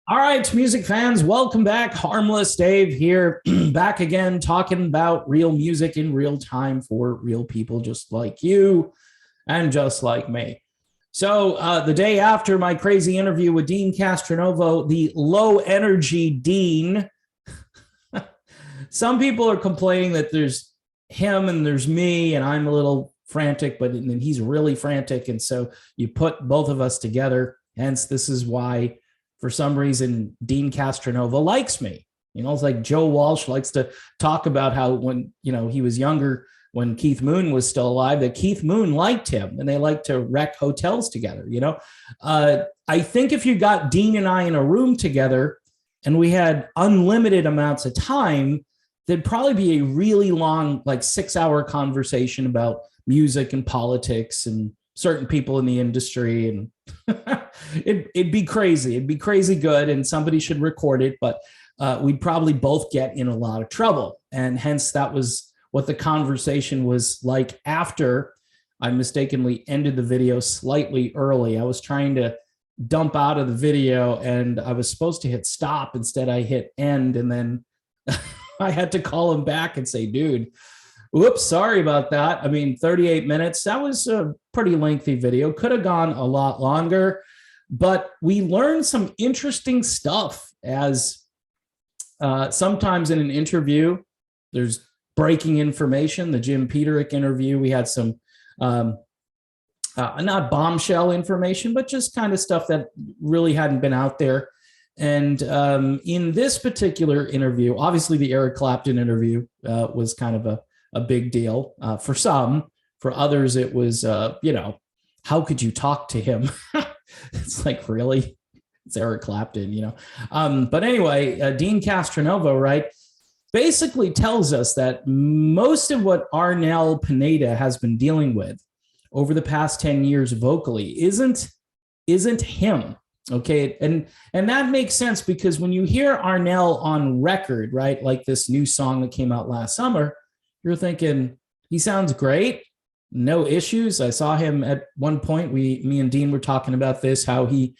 All right, music fans, welcome back. Harmless Dave here, back again, talking about real music in real time for real people just like you and just like me. So, the day after my crazy interview with Dean Castronovo, the low energy Dean, some people are complaining that there's him and there's me, and I'm a little frantic, but then he's really frantic. And so you put both of us together. Hence, this is why for some reason, Dean Castronova likes me. It's like Joe Walsh likes to talk about how when, he was younger, when Keith Moon was still alive, that Keith Moon liked him and they liked to wreck hotels together. I think if you got Dean and I in a room together and we had unlimited amounts of time, there'd probably be a really long, like 6-hour conversation about music and politics and certain people in the industry. And it'd be crazy. It'd be crazy good. And somebody should record it, but we'd probably both get in a lot of trouble. And hence that was what the conversation was like after I mistakenly ended the video slightly early. I was trying to dump out of the video and I was supposed to hit stop. Instead, I hit end. And then I had to call him back and say, dude, whoops, sorry about that. I mean, 38 minutes, that was a pretty lengthy video. Could have gone a lot longer, but we learned some interesting stuff as sometimes in an interview, there's breaking information. The Jim Peterick interview, we had some not bombshell information, but just kind of stuff that really hadn't been out there. And in this particular interview, obviously the Eric Clapton interview was kind of a big deal for some. For others, it was, how could you talk to him? It's like, really? It's Eric Clapton, But anyway, Dean Castronovo, right, basically tells us that most of what Arnel Pineda has been dealing with over the past 10 years vocally isn't him. Okay. And that makes sense because when you hear Arnel on record, right, like this new song that came out last summer, you're thinking he sounds great. No issues. I saw him at one point. Me and Dean were talking about this, how he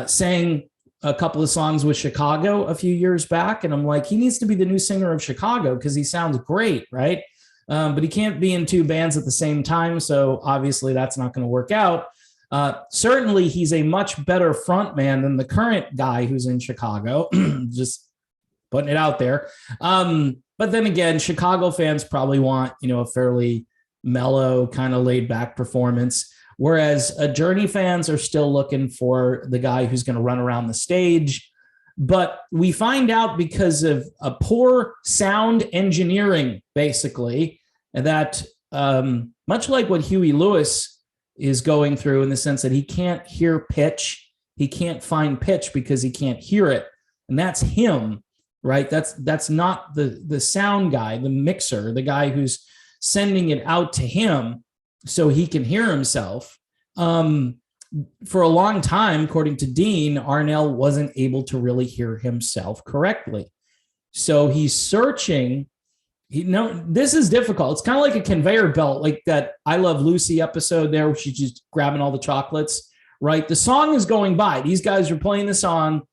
sang a couple of songs with Chicago a few years back. And I'm like, he needs to be the new singer of Chicago because he sounds great, right? But he can't be in two bands at the same time. So obviously that's not going to work out. Certainly he's a much better frontman than the current guy who's in Chicago. Just putting it out there. But then again, Chicago fans probably want, a fairly mellow, kind of laid back performance. Whereas Journey fans are still looking for the guy who's going to run around the stage. But we find out because of a poor sound engineering, basically, that much like what Huey Lewis is going through in the sense that he can't hear pitch, he can't find pitch because he can't hear it. And that's him, right? That's not the sound guy, the mixer, the guy who's sending it out to him so he can hear himself. For a long time, according to Dean, Arnel wasn't able to really hear himself correctly. So he's searching. This is difficult. It's kind of like a conveyor belt, like that I Love Lucy episode there where she's just grabbing all the chocolates, right? The song is going by. These guys are playing the song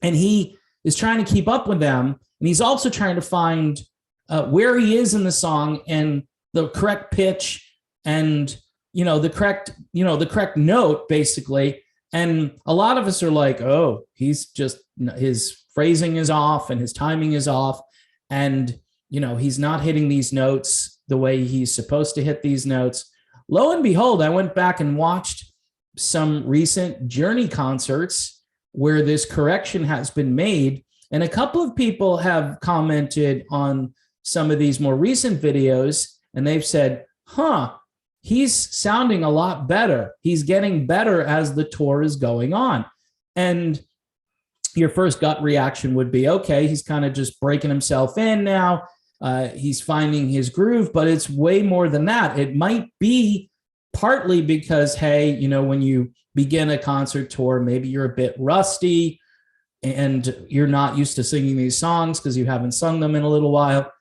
and he is trying to keep up with them. And he's also trying to find where he is in the song and the correct pitch and, the correct note, basically. And a lot of us are like, oh, his phrasing is off and his timing is off. And, he's not hitting these notes the way he's supposed to hit these notes. Lo and behold, I went back and watched some recent Journey concerts where this correction has been made. And a couple of people have commented on some of these more recent videos, and they've said, he's sounding a lot better. He's getting better as the tour is going on. And your first gut reaction would be, okay, he's kind of just breaking himself in now. He's finding his groove, but it's way more than that. It might be partly because, hey, when you begin a concert tour, maybe you're a bit rusty and you're not used to singing these songs because you haven't sung them in a little while.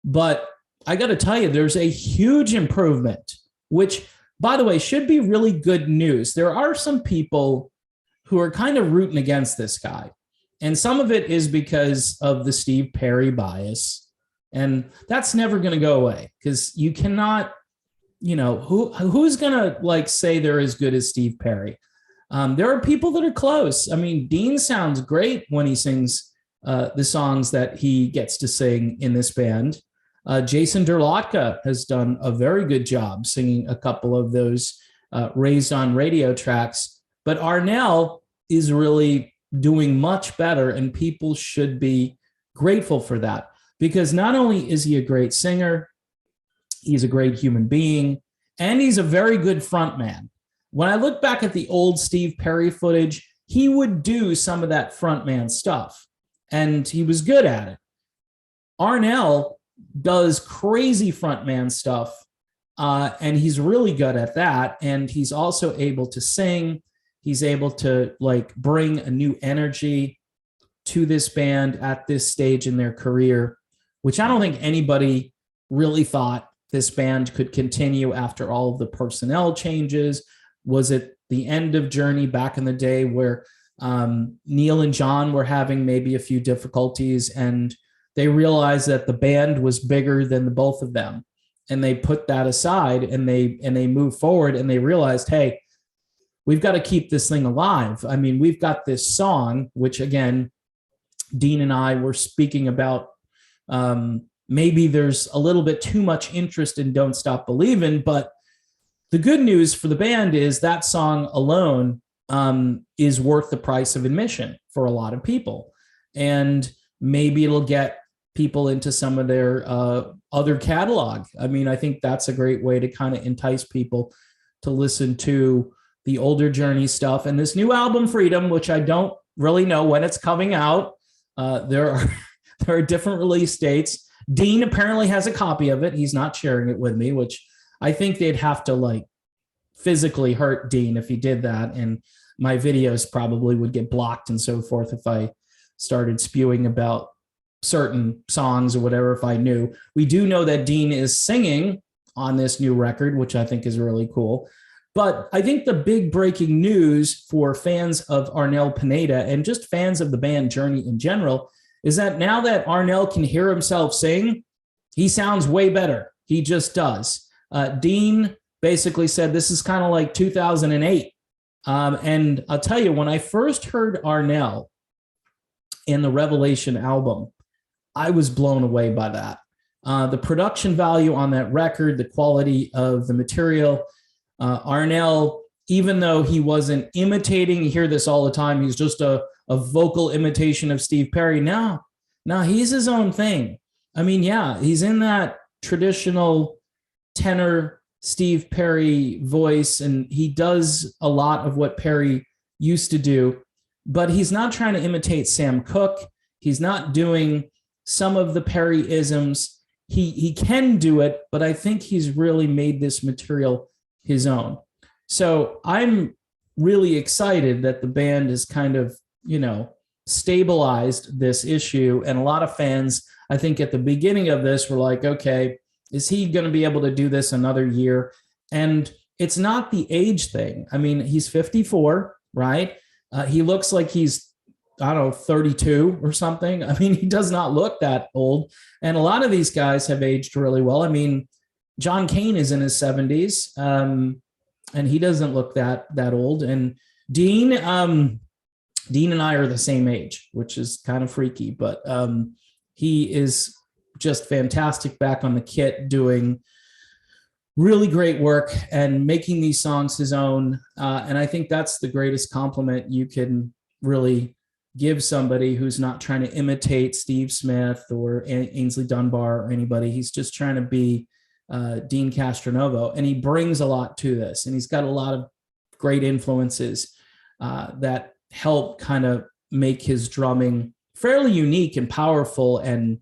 But I got to tell you, there's a huge improvement, which, by the way, should be really good news. There are some people who are kind of rooting against this guy. And some of it is because of the Steve Perry bias. And that's never going to go away because you cannot, who's going to like say they're as good as Steve Perry? There are people that are close. I mean, Deen sounds great when he sings the songs that he gets to sing in this band. Jason Derlotka has done a very good job singing a couple of those Raised on Radio tracks. But Arnel is really doing much better, and people should be grateful for that because not only is he a great singer, he's a great human being, and he's a very good frontman. When I look back at the old Steve Perry footage, he would do some of that frontman stuff, and he was good at it. Arnel does crazy frontman stuff, and he's really good at that, and he's also able to sing. He's able to like bring a new energy to this band at this stage in their career, which I don't think anybody really thought this band could continue after all of the personnel changes. Was it the end of Journey back in the day where Neil and John were having maybe a few difficulties and they realized that the band was bigger than the both of them, and they put that aside and they moved forward and they realized, hey, we've got to keep this thing alive. I mean, we've got this song, which again, Deen and I were speaking about. Maybe there's a little bit too much interest in Don't Stop Believin', but the good news for the band is that song alone is worth the price of admission for a lot of people. And maybe it'll get people into some of their other catalog. I mean, I think that's a great way to kind of entice people to listen to the older Journey stuff and this new album, Freedom, which I don't really know when it's coming out. There are different release dates. Deen apparently has a copy of it. He's not sharing it with me, which I think they'd have to like physically hurt Deen if he did that. And my videos probably would get blocked and so forth if I started spewing about certain songs or whatever, if I knew. We do know that Deen is singing on this new record, which I think is really cool. But I think the big breaking news for fans of Arnel Pineda and just fans of the band Journey in general is that now that Arnel can hear himself sing, he sounds way better. He just does. Deen basically said this is kind of like 2008. And I'll tell you, when I first heard Arnel in the Revelation album, I was blown away by that. The production value on that record, the quality of the material. Arnel, even though he wasn't imitating, you hear this all the time, he's just a vocal imitation of Steve Perry. No, he's his own thing. I mean, yeah, he's in that traditional tenor Steve Perry voice, and he does a lot of what Perry used to do, but he's not trying to imitate Sam Cooke. He's not doing some of the Perry-isms. He can do it, but I think he's really made this material his own. So I'm really excited that the band has kind of, stabilized this issue. And a lot of fans, I think at the beginning of this were like, okay, is he going to be able to do this another year? And it's not the age thing. I mean, he's 54, right? He looks like he's, 32 or something. I mean, he does not look that old. And a lot of these guys have aged really well. I mean, John Kane is in his 70s, and he doesn't look that old. And Deen and I are the same age, which is kind of freaky, but he is just fantastic back on the kit, doing really great work and making these songs his own. And I think that's the greatest compliment you can really give somebody who's not trying to imitate Steve Smith or Ainsley Dunbar or anybody. He's just trying to be Deen Castronovo, and he brings a lot to this, and he's got a lot of great influences that help kind of make his drumming fairly unique and powerful. And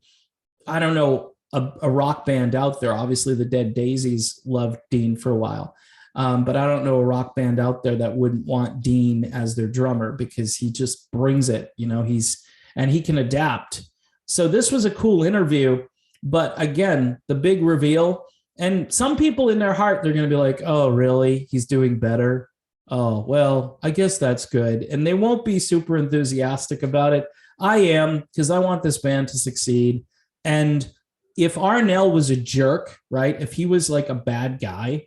I don't know a rock band out there. Obviously, the Dead Daisies loved Deen for a while, but I don't know a rock band out there that wouldn't want Deen as their drummer because he just brings it. He can adapt. So this was a cool interview. But again, the big reveal, and some people in their heart, they're going to be like, oh, really? He's doing better. Oh, well, I guess that's good. And they won't be super enthusiastic about it. I am, because I want this band to succeed. And if Arnel was a jerk, right? If he was like a bad guy,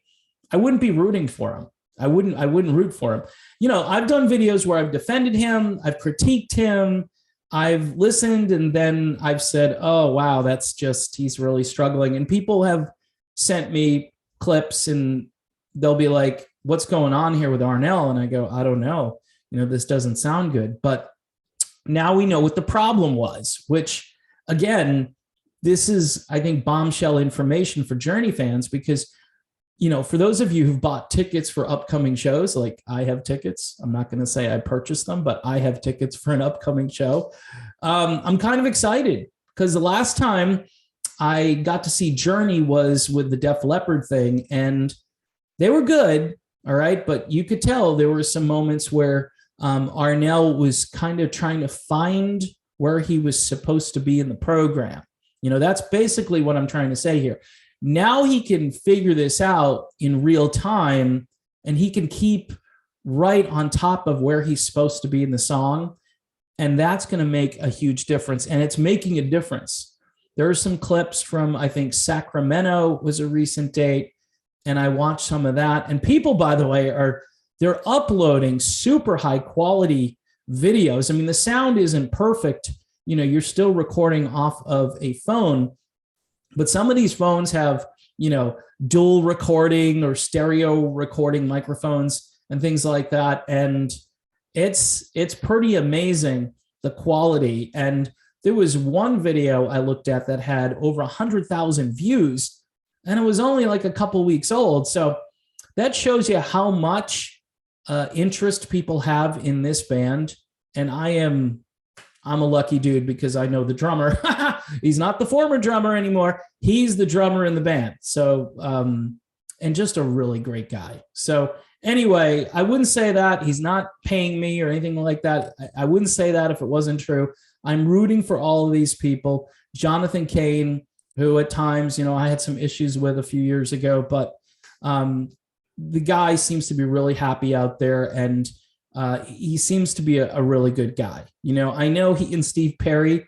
I wouldn't be rooting for him. I wouldn't root for him. You know, I've done videos where I've defended him, I've critiqued him, I've listened, and then I've said, oh wow, that's just, he's really struggling. And people have sent me clips and they'll be like, what's going on here with Arnel? And I go, I don't know. You know, this doesn't sound good. But now we know what the problem was, which again, this is, I think, bombshell information for Journey fans, because, you know, for those of you who've bought tickets for upcoming shows, like I have tickets, I'm not going to say I purchased them, but I have tickets for an upcoming show. I'm kind of excited because the last time I got to see Journey was with the Def Leppard thing, and they were good. All right. But you could tell there were some moments where Arnel was kind of trying to find where he was supposed to be in the program. You know, that's basically what I'm trying to say here. Now he can figure this out in real time, and he can keep right on top of where he's supposed to be in the song. And that's going to make a huge difference. And it's making a difference. There are some clips from, I think, Sacramento was a recent date, and I watched some of that. And people, by the way, they're uploading super high quality videos. I mean, the sound isn't perfect. You know, you're still recording off of a phone, but some of these phones have, you know, dual recording or stereo recording microphones and things like that. And it's pretty amazing, the quality. And there was one video I looked at that had over 100,000 views, and it was only like a couple weeks old. So that shows you how much interest people have in this band. And I'm a lucky dude because I know the drummer. He's not the former drummer anymore. He's the drummer in the band. So, and just a really great guy. So anyway, I wouldn't say that. He's not paying me or anything like that. I wouldn't say that if it wasn't true. I'm rooting for all of these people. Jonathan Kane, who at times, you know, I had some issues with a few years ago, but the guy seems to be really happy out there, and he seems to be a really good guy. You know, I know he and Steve Perry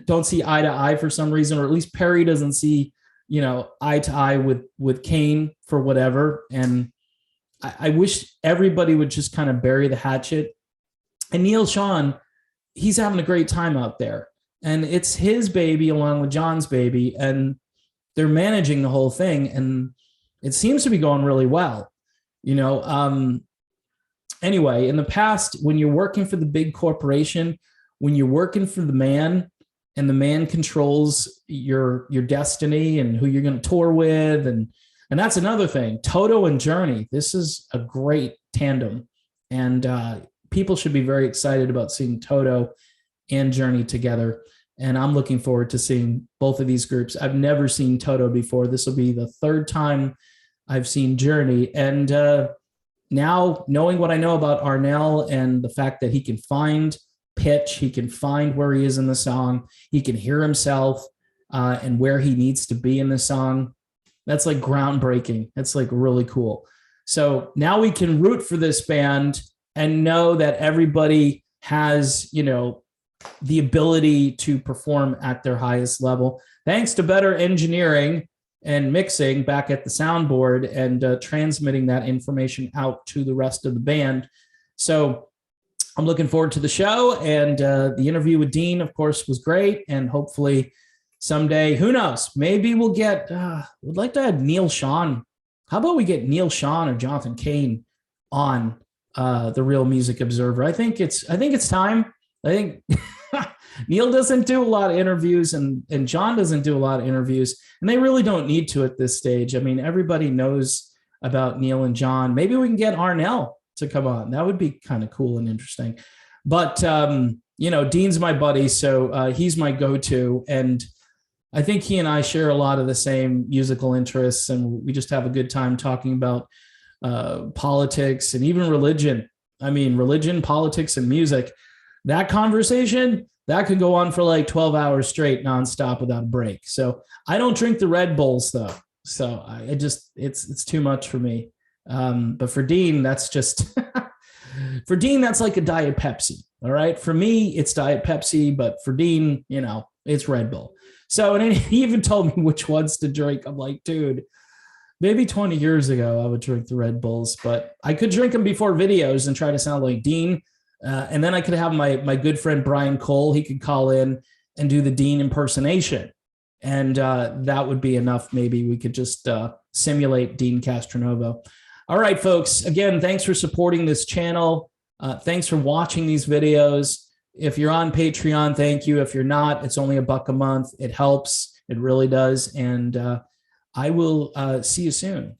don't see eye to eye for some reason, or at least Perry doesn't see, you know, eye to eye with Kane for whatever. And I wish everybody would just kind of bury the hatchet. And Neil Sean, he's having a great time out there, and it's his baby along with John's baby, and they're managing the whole thing, and it seems to be going really well. You know, anyway, in the past, when you're working for the big corporation, when you're working for the man, and the man controls your destiny and who you're going to tour with, and that's another thing. Toto and Journey, this is a great tandem, and people should be very excited about seeing Toto and Journey together. And I'm looking forward to seeing both of these groups. I've never seen Toto before. This will be the third time I've seen Journey. And now, knowing what I know about Arnel and the fact that he can find pitch, he can find where he is in the song, he can hear himself and where he needs to be in the song, that's like groundbreaking. It's like really cool. So now we can root for this band and know that everybody has, you know, the ability to perform at their highest level, thanks to better engineering and mixing back at the soundboard and transmitting that information out to the rest of the band. So I'm looking forward to the show, and the interview with Deen, of course, was great. And hopefully someday, who knows, maybe we'll get, would like to have Neil Sean. How about we get Neil Sean or Jonathan Kane on the Real Music Observer? I think it's time. I think Neil doesn't do a lot of interviews, and John doesn't do a lot of interviews, and they really don't need to at this stage. I mean, everybody knows about Neil and John. Maybe we can get Arnel to come on. That would be kind of cool and interesting. But, you know, Dean's my buddy, so he's my go-to, and I think he and I share a lot of the same musical interests, and we just have a good time talking about politics and even religion. I mean, religion, politics, and music. That conversation, that could go on for like 12 hours straight, nonstop without a break. So I don't drink the Red Bulls though. So it's too much for me. But for Deen, that's just, for Deen, that's like a Diet Pepsi. All right. For me, it's Diet Pepsi, but for Deen, it's Red Bull. So, and he even told me which ones to drink. I'm like, dude, maybe 20 years ago, I would drink the Red Bulls, but I could drink them before videos and try to sound like Deen. And then I could have my good friend Brian Cole. He could call in and do the Deen impersonation. And that would be enough. Maybe we could just simulate Deen Castronovo. All right, folks. Again, thanks for supporting this channel. Thanks for watching these videos. If you're on Patreon, thank you. If you're not, it's only $1 a month. It helps. It really does. And I will see you soon.